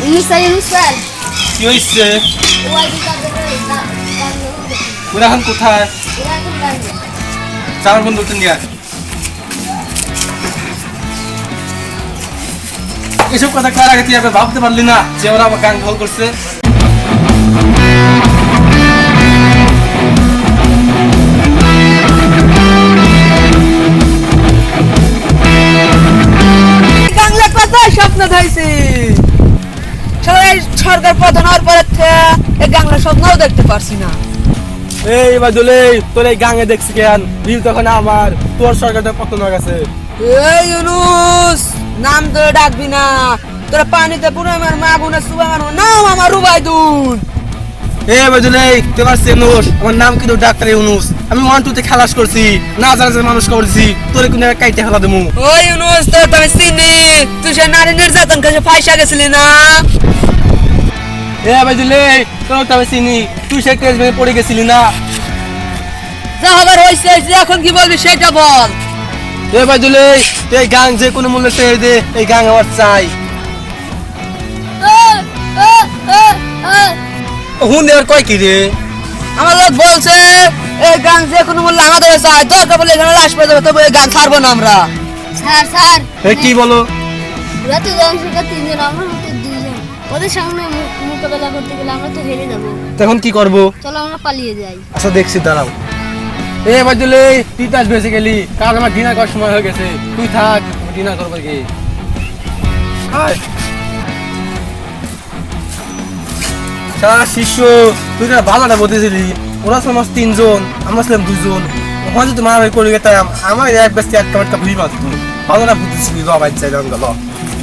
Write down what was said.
কি হয়েছে? ওরা এখন কোথায়? চার বন্ধু তো নিয়ে এসব কথা কার আগে তুই আবার ভাবতে পারলি না যে ওরা আমার গান ঢোল করছে? স্বপ্ন ধরছি সবাই সরকার প্রধান হওয়ার পরে এই গাংলা স্বপ্নও দেখতে পারছি না। এই বাদুলে তোর এই গাঙে দেখছি কেন? ভিউ তখন আমার, তোর সরকারটা পতন হয়ে গেছে। এই ইউনুস নাম ধরে ডাকবি না, তোরা পানিতে পুরো আমার মা বোনের সুবা মারবো। নাম আমার রুবাইদুল। এই বাদুলে তোমার সেনুস, আমার নাম কিন্তু ডাক্তার ইউনুস। আমি 1-2 তে খালাস করছি, না জানা মানুষ করেছি, তোরে কোন কাইতে ফেলা দেবো। ওই ইউনুস তো তুমি চিনি, তুই সে নারী নির্যাতন কাছে ফাইসা গেছিলি না? এ বাদুলে তোর তো আমি চিনি, তুই সে কেস ভেঙে পড়ে গেছিলি না? যা হবার হয়েছে এখন কি বলবি সেটা বল। এ বাদুলে এই গাং যে কোনো মূল্যে ছেড়ে দে, এই গাং আমার চাই। হুন দেওয়ার কয় কি রে? আমার লোক বলছে এই গান যে কোনো মূল্য আমাদের চাই, দরকার বলে এখানে লাশ পেয়ে যাবে, তবে এই গান ছাড়বো না আমরা। স্যার কি বলো? ওরা তো জনসংখ্যা 3 জন, আমরা হচ্ছে 2 জন। ওদের সামনে মোকাবেলা করতে গেলে আমরা তো হেরে যাবো। তখন কি করবো? চলো আমরা পালিয়ে যাই। আচ্ছা দেখছি, দাঁড়াও। এ বাদুলে তুই তাস বেঁচে গেলি, কারণ আমার ডিনার করার সময় হয়ে গেছে। তুই থাক, ডিনার করবো কি? সারা শিষ্য তুই না ভালোটা বলতেছিলি, ওরা সমাজ 3 জন, আমরা ছিলাম 2 জন। ওখানে যদি মারামারি করে গেতাম, আমার এক ব্যস্ত একটা ভুল পাত ভালোটা বুঝতেছিলি। বাবা চাই গেল